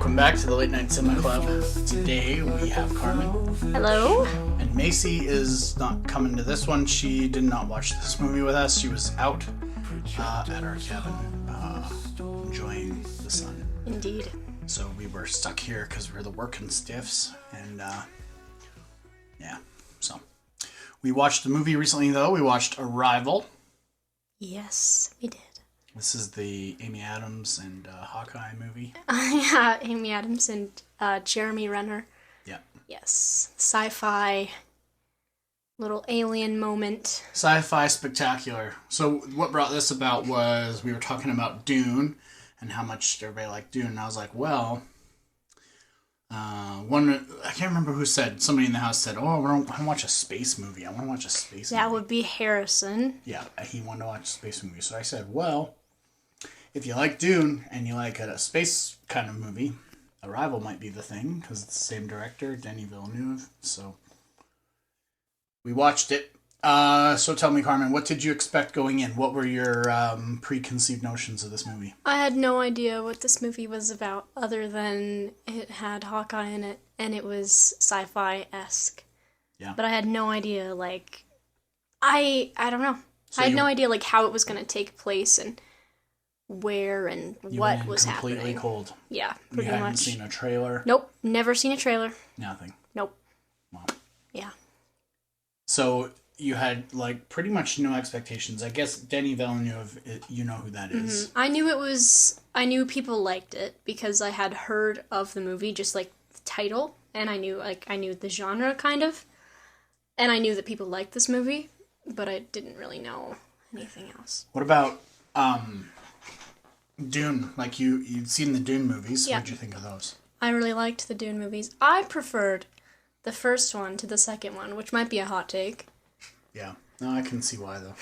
Welcome back to the Late Night Cinema Club. Today we have Carmen. Hello. And Macy is not coming to this one. She did not watch this movie with us. She was out at our cabin enjoying the sun. Indeed. So we were stuck here because we're the working stiffs. And yeah, so we watched the movie recently though. We watched Arrival. Yes, we did. This is the Amy Adams and Hawkeye movie. Yeah, Amy Adams and Jeremy Renner. Yeah. Yes, sci-fi little alien moment. Sci-fi spectacular. So what brought this about was we were talking about Dune and how much everybody liked Dune. And I was like, well, I can't remember who said, somebody in the house said, oh, I want to watch a space movie. I want to watch a space movie. That would be Harrison. Yeah, he wanted to watch a space movie. So I said, well, if you like Dune and you like a space kind of movie, Arrival might be the thing because it's the same director, Denis Villeneuve. So we watched it. So tell me, Carmen, what did you expect going in? What were your preconceived notions of this movie? I had no idea what this movie was about other than it had Hawkeye in it and it was sci-fi-esque. Yeah. But I had no idea, like, I don't know. So I had no idea, like, how it was going to take place and where and what was completely happening. Cold. Yeah, You pretty hadn't much. seen a trailer. Nope, never seen a trailer. Nothing. Nope. Wow. Yeah. So you had like pretty much no expectations. I guess Denis Villeneuve, you know who that is. Mm-hmm. I knew people liked it because I had heard of the movie, just like the title, and I knew the genre kind of, and I knew that people liked this movie, but I didn't really know anything else. What about Dune? Like you'd seen the Dune movies. Yeah. What'd you think of those? I really liked the Dune movies. I preferred the first one to the second one, which might be a hot take. Yeah. No, I can see why though.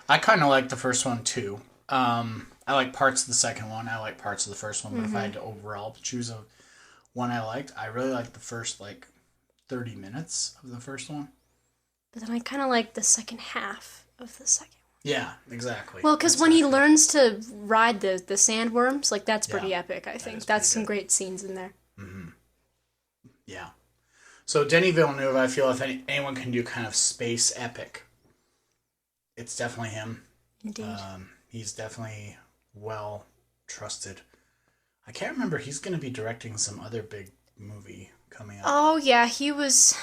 I kind of like the first one too. I like parts of the second one. I like parts of the first one. But if I had to overall choose one I liked, I really liked the first 30 minutes of the first one. But then I kind of liked the second half of the second one. Yeah, exactly. Well, because when he learns to ride the sandworms, that's pretty epic, I think. That's some great scenes in there. Mm-hmm. Yeah. So Denis Villeneuve, I feel if anyone can do kind of space epic, it's definitely him. Indeed. He's definitely well trusted. I can't remember. He's going to be directing some other big movie coming up. Oh, yeah, he was...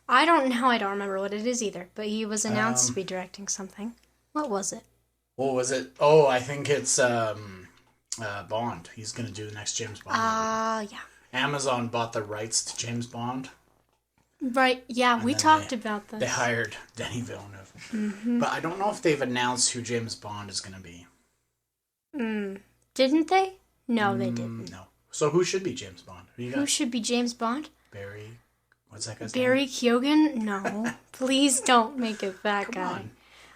I don't remember what it is either, but he was announced to be directing something. What was it? What was it? Oh, I think it's Bond. He's going to do the next James Bond movie. Yeah. Amazon bought the rights to James Bond. Right, yeah, we talked about this. They hired Denis Villeneuve. Mm-hmm. But I don't know if they've announced who James Bond is going to be. Didn't they? No, they didn't. No. So who should be James Bond? Who should be James Bond? Barry. What's that guy's Barry name? Keoghan? No. Please don't make it that Come guy. on.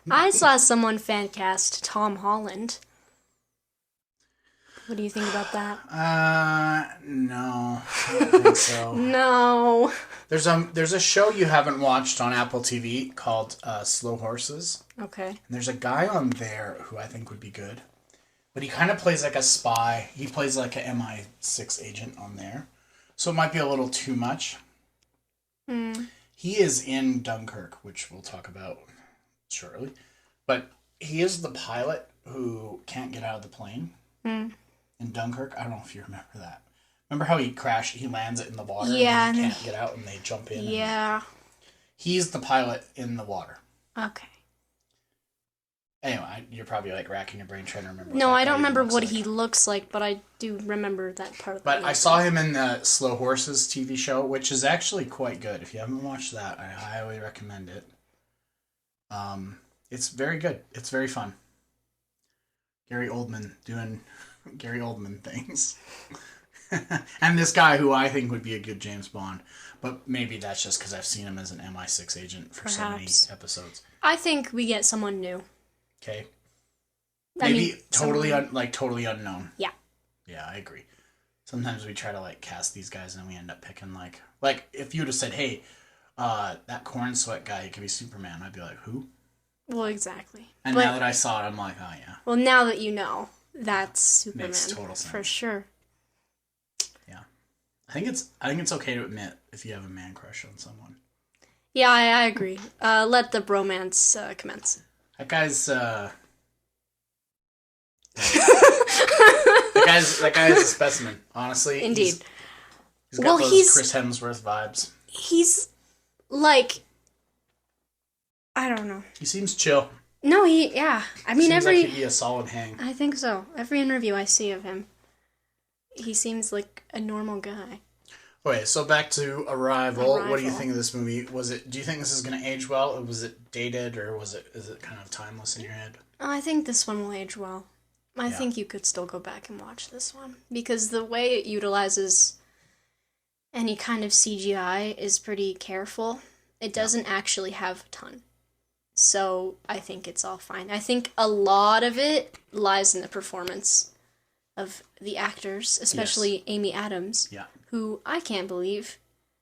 I saw someone fan cast Tom Holland. What do you think about that? No. I don't think so. No. There's a show you haven't watched on Apple TV called Slow Horses. Okay. And there's a guy on there who I think would be good. But he kind of plays like a spy. He plays like an MI6 agent on there. So it might be a little too much. He is in Dunkirk, which we'll talk about shortly. But he is the pilot who can't get out of the plane in Dunkirk. I don't know if you remember that. Remember how he crashed? He lands it in the water Yeah, and he can't get out and they jump in. Yeah. He's the pilot in the water. Okay. Anyway, you're probably racking your brain trying to remember. No, I don't remember what what he looks like, but I do remember that part of But I saw him in the Slow Horses TV show, which is actually quite good. If you haven't watched that, I highly recommend it. It's very good. It's very fun. Gary Oldman doing Gary Oldman things. And this guy who I think would be a good James Bond. But maybe that's just because I've seen him as an MI6 agent for so many episodes. I think we get someone new. Okay. I Maybe mean, totally someone... totally unknown. Yeah. Yeah, I agree. Sometimes we try to cast these guys and we end up picking like if you'd have said, hey, that Corn Sweat guy, he could be Superman, I'd be like, who? Well, exactly. And now that I saw it, I'm like, oh yeah. Well, now that you know, that's Superman. Makes total sense. For sure. I think it's okay to admit if you have a man crush on someone. Yeah, I agree. Let the bromance commence. That guy's that guy is a specimen. Honestly, Indeed. He's got those Chris Hemsworth vibes. He's like, I don't know. He seems chill. No, yeah. I mean, seems like he'd be a solid hang. I think so. Every interview I see of him, he seems like a normal guy. Okay, so back to Arrival. What do you think of this movie? Do you think this is going to age well? Or was it dated, or is it kind of timeless in your head? I think this one will age well. I think you could still go back and watch this one because the way it utilizes any kind of CGI is pretty careful. It doesn't actually have a ton. So I think it's all fine. I think a lot of it lies in the performance of the actors, especially Amy Adams, who I can't believe.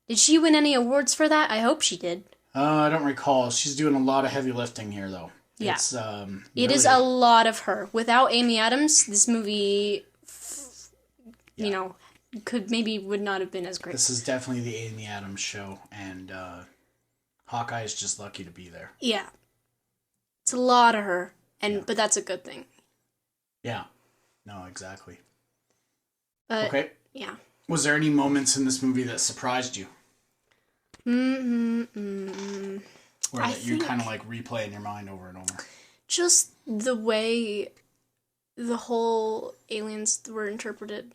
Did she win any awards for that? I hope she did. I don't recall. She's doing a lot of heavy lifting here, though. Yeah. It's, it is a lot of her. Without Amy Adams, this movie, would not have been as great. This is definitely the Amy Adams show, and Hawkeye is just lucky to be there. Yeah. It's a lot of her, but that's a good thing. Yeah. No, exactly. But, okay. Yeah. Was there any moments in this movie that surprised you? Or that you kind of like replay in your mind over and over? Just the way the whole aliens were interpreted.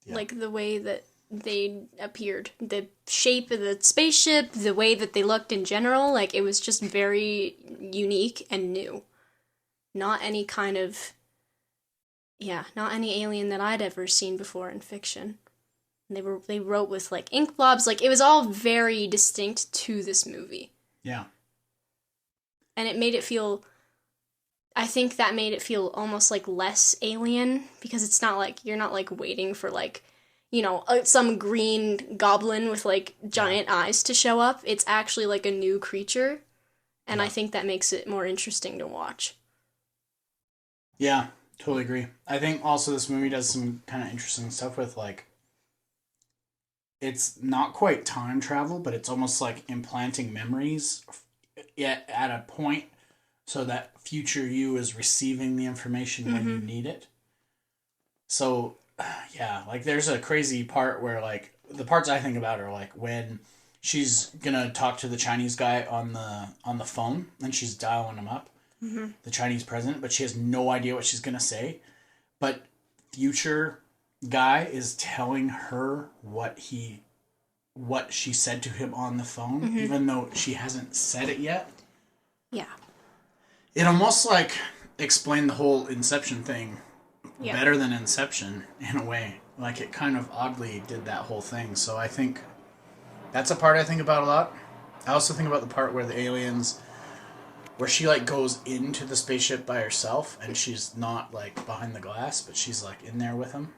Yeah. Like the way that they appeared. The shape of the spaceship, the way that they looked in general. Like it was just very unique and new. Not any kind of... not any alien that I'd ever seen before in fiction. They wrote with like ink blobs, like it was all very distinct to this movie. Yeah. And it made it feel, I think that made it feel almost like less alien because it's not like you're not like waiting for like, some green goblin with like giant eyes to show up. It's actually like a new creature. And I think that makes it more interesting to watch. Yeah. Totally agree. I think also this movie does some kind of interesting stuff with like, it's not quite time travel, but it's almost like implanting memories at a point so that future you is receiving the information when you need it. So, like there's a crazy part where like the parts I think about are like when she's gonna talk to the Chinese guy on the phone and she's dialing him up. Mm-hmm. The Chinese president, but she has no idea what she's gonna say. But future guy is telling her what she said to him on the phone, even though she hasn't said it yet. Yeah. It almost like explained the whole Inception thing better than Inception in a way. Like it kind of oddly did that whole thing. So I think that's a part I think about a lot. I also think about the part where the aliens, where she like goes into the spaceship by herself and she's not like behind the glass, but she's like in there with them.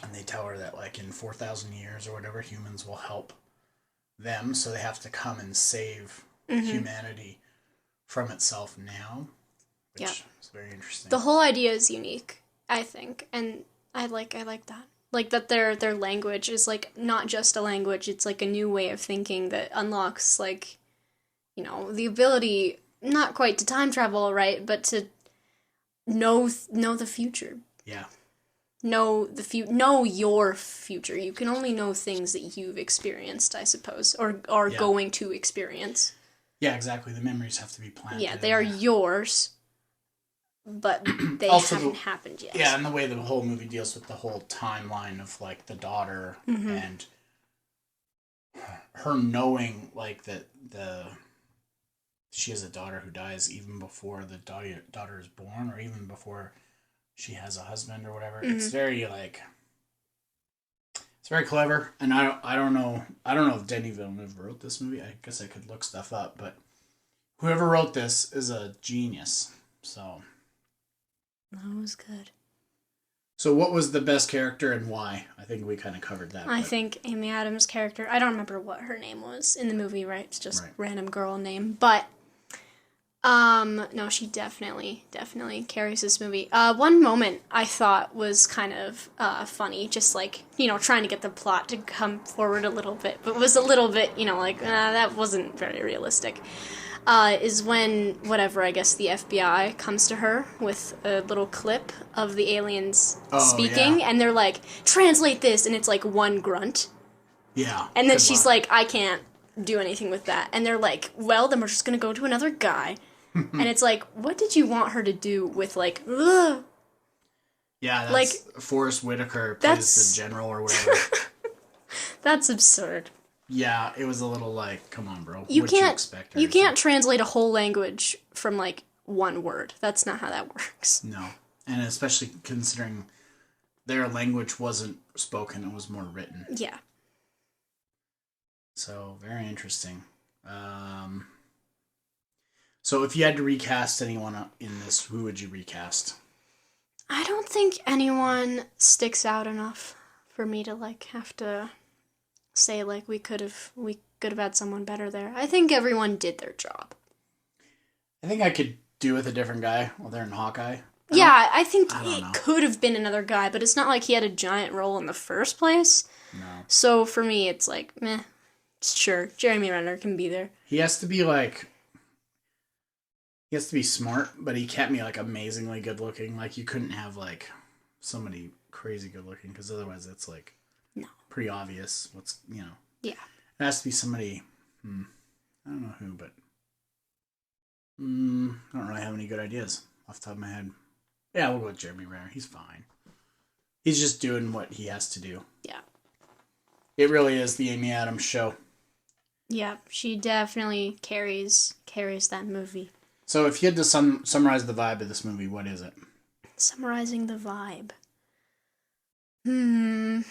And they tell her that like in 4,000 years or whatever, humans will help them. So they have to come and save humanity from itself now. Which is very interesting. The whole idea is unique, I think. And I like that. Like that their language is like not just a language, it's like a new way of thinking that unlocks like, the ability, not quite to time travel, right, but to know the future. Yeah. Know your future. You can only know things that you've experienced, I suppose, or are going to experience. Yeah, exactly. The memories have to be planted. Yeah, they are yours, but they haven't happened yet. Yeah, and the way the whole movie deals with the whole timeline of like the daughter and her knowing like that she has a daughter who dies even before the daughter is born, or even before she has a husband or whatever. It's very like, it's very clever, and I don't know if Denis Villeneuve wrote this movie. I guess I could look stuff up, but whoever wrote this is a genius. So that was good. So what was the best character and why? I think we kind of covered that. I think Amy Adams' character, I don't remember what her name was in the movie, right? It's just random girl name, but No, she definitely carries this movie. One moment I thought was kind of funny, just like, trying to get the plot to come forward a little bit, but was a little bit, like, that wasn't very realistic. Is when, whatever, I guess the FBI comes to her with a little clip of the aliens speaking, yeah. and they're like, translate this, and it's like one grunt. Yeah. And then she's like, I can't do anything with that. And they're like, well, then we're just gonna go to another guy. And it's like, what did you want her to do with, like, ugh? Yeah, that's Forrest Whitaker plays the general or whatever. That's absurd. Yeah, it was a little like, come on, bro. You can't translate a whole language from, like, one word. That's not how that works. No. And especially considering their language wasn't spoken, it was more written. Yeah. So, very interesting. So if you had to recast anyone in this, who would you recast? I don't think anyone sticks out enough for me to, like, have to say, like, we could have had someone better there. I think everyone did their job. I think I could do with a different guy while they're in Hawkeye. I think it could have been another guy, but it's not like he had a giant role in the first place. No. So for me, it's like, meh. Sure, Jeremy Renner can be there. He has to be like... He has to be smart, but he can't be, like, amazingly good looking. Like, you couldn't have, like, somebody crazy good looking, because otherwise it's, like, pretty obvious what's, Yeah. It has to be somebody, I don't know who, but I don't really have any good ideas off the top of my head. Yeah, we'll go with Jeremy Renner. He's fine. He's just doing what he has to do. Yeah. It really is the Amy Adams show. Yeah, she definitely carries that movie. So if you had to summarize the vibe of this movie, what is it? Summarizing the vibe. I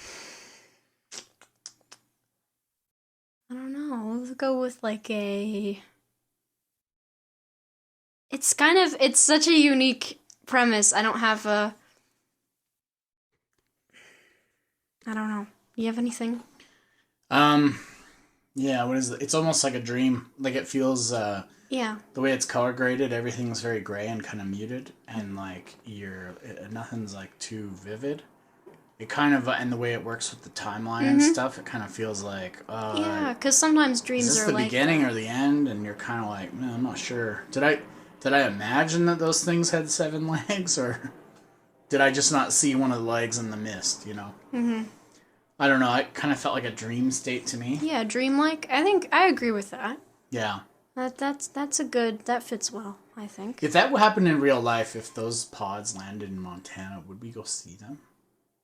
don't know. Let's go with like a... It's such a unique premise. I don't have a... I don't know. You have anything? Yeah, what is it? It's almost like a dream. Like it feels... Yeah. The way it's color graded, everything's very gray and kind of muted, and like nothing's like too vivid. It kind of, and the way it works with the timeline and stuff, it kind of feels like, yeah, because sometimes dreams is this are the like beginning that. or the end, and you're kind of like, man, I'm not sure. Did I imagine that those things had 7 legs, or did I just not see one of the legs in the mist? I don't know. It kind of felt like a dream state to me. Yeah, dreamlike. I think I agree with that. Yeah. That's a good, that fits well, I think. If that happened in real life, if those pods landed in Montana, would we go see them?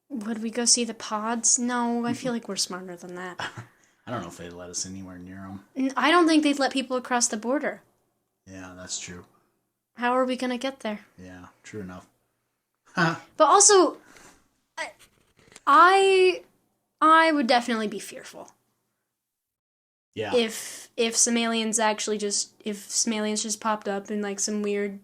Would we go see the pods? No, I feel like we're smarter than that. I don't know if they'd let us anywhere near them. I don't think they'd let people across the border. Yeah, that's true. How are we going to get there? Yeah, true enough. But also, I would definitely be fearful. Yeah. If some aliens just popped up in like some weird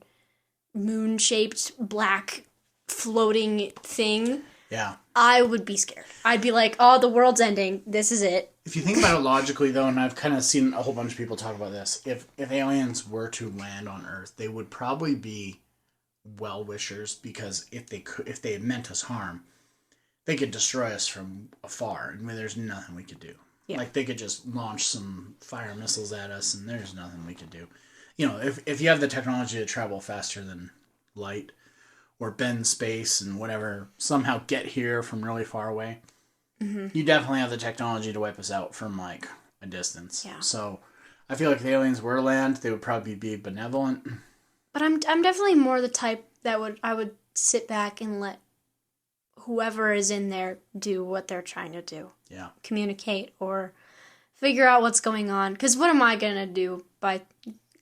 moon-shaped black floating thing. Yeah. I would be scared. I'd be like, oh, the world's ending. This is it. If you think about it logically, though, and I've kind of seen a whole bunch of people talk about this, if aliens were to land on Earth, they would probably be well-wishers, because if they had meant us harm, they could destroy us from afar, and there's nothing we could do. Yeah. Like, they could just launch some fire missiles at us, and there's nothing we could do. You know, if you have the technology to travel faster than light, or bend space and whatever, somehow get here from really far away, you definitely have the technology to wipe us out from, like, a distance. Yeah. So, I feel like if the aliens were to land, they would probably be benevolent. But I'm definitely more the type that I would sit back and let whoever is in there do what they're trying to do. Yeah. Communicate or figure out what's going on. Because what am I going to do by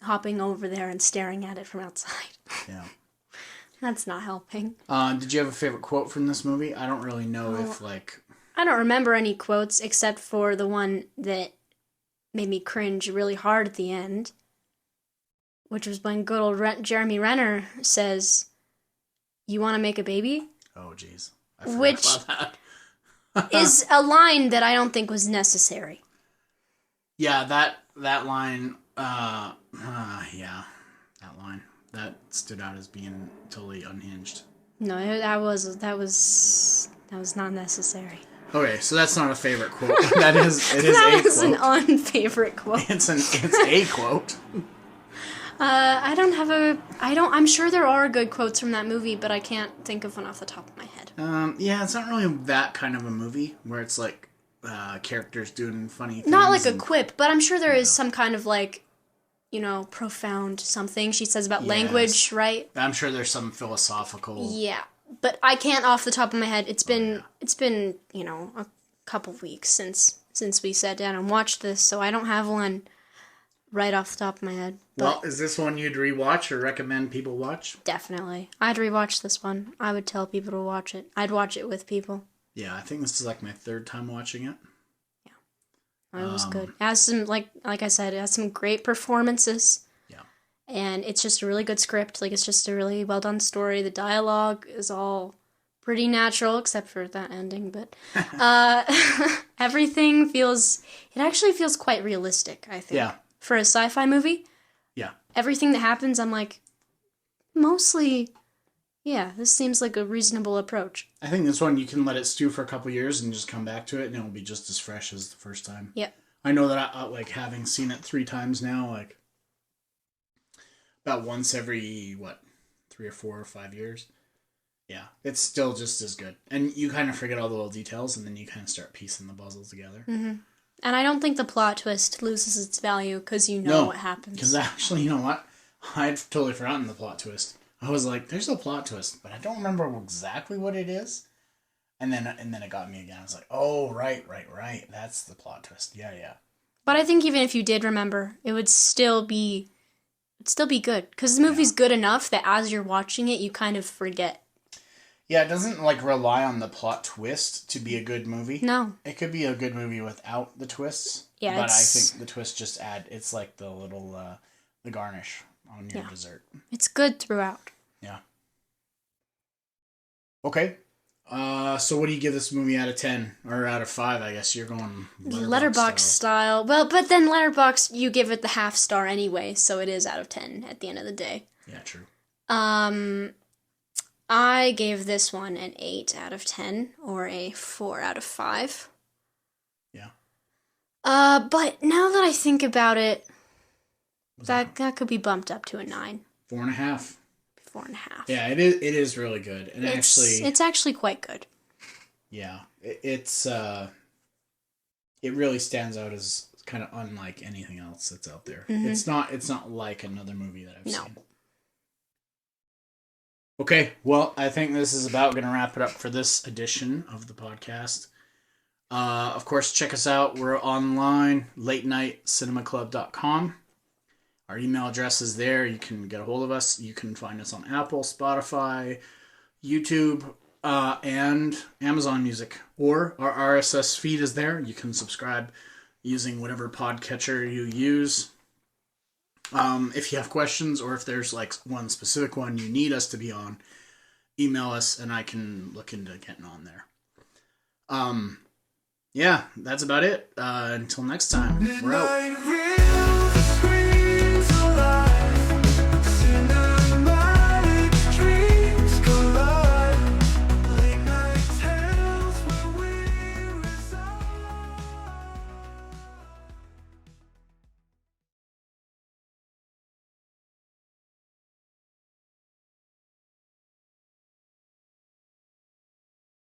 hopping over there and staring at it from outside? Yeah. That's not helping. Did you have a favorite quote from this movie? I don't really know if, like... I don't remember any quotes except for the one that made me cringe really hard at the end, which was when good old Jeremy Renner says, "You want to make a baby?" Oh, jeez. Which is a line that I don't think was necessary. Yeah, that line, yeah. That line. That stood out as being totally unhinged. No, that was not necessary. Okay, so that's not a favorite quote. It is That a was an quote. unfavorite quote. It's a quote. I'm sure there are good quotes from that movie, but I can't think of one off the top of my head. Yeah, it's not really that kind of a movie where it's like characters doing funny things. Not like a quip, but I'm sure there is some kind of like, profound something she says about language, right? I'm sure there's some philosophical. Yeah, but I can't off the top of my head. It's been a couple weeks since we sat down and watched this, so I don't have one right off the top of my head. Well, is this one you'd rewatch or recommend people watch? Definitely. I'd rewatch this one. I would tell people to watch it. I'd watch it with people. Yeah, I think this is like my third time watching it. Yeah. It was good. It has some, like I said, it has some great performances. Yeah. And it's just a really good script. Like, it's just a really well done story. The dialogue is all pretty natural, except for that ending. But everything actually feels quite realistic, I think. Yeah. For a sci-fi movie. Yeah. Everything that happens, I'm like, mostly, yeah, this seems like a reasonable approach. I think this one you can let it stew for a couple years and just come back to it, and it'll be just as fresh as the first time. Yep. I know that I like having seen it 3 times now, like about once every 3 or 4 or 5 years. Yeah, it's still just as good, and you kind of forget all the little details, and then you kind of start piecing the puzzles together. Mm-hmm. And I don't think the plot twist loses its value because what happens. Because actually, you know what? I'd totally forgotten the plot twist. I was like, "There's a plot twist," but I don't remember exactly what it is. And then it got me again. I was like, "Oh, right. That's the plot twist." Yeah. But I think even if you did remember, it would still be good because the movie's good enough that as you're watching it, you kind of forget. Yeah, it doesn't like rely on the plot twist to be a good movie. No. It could be a good movie without the twists. Yeah, but I think the twists just it's like the little the garnish on your dessert. It's good throughout. Yeah. Okay. So what do you give this movie out of 10 or out of 5? I guess you're going Letterboxd style. Well, but then Letterboxd, you give it the half star anyway, so it is out of 10 at the end of the day. Yeah, true. I gave this one an 8 out of 10 or a 4 out of 5. Yeah. But now that I think about it, that could be bumped up to a 9. 4.5. 4.5. Yeah, it is really good, and it's actually quite good. Yeah, it really stands out as kind of unlike anything else that's out there. Mm-hmm. It's not like another movie that I've seen. Okay, well, I think this is about going to wrap it up for this edition of the podcast. Of course, check us out. We're online, latenightcinemaclub.com. Our email address is there. You can get a hold of us. You can find us on Apple, Spotify, YouTube, and Amazon Music. Or our RSS feed is there. You can subscribe using whatever podcatcher you use. If you have questions or if there's like one specific one you need us to be on, email us and I can look into getting on there. Yeah, that's about it. Until next time, we're out.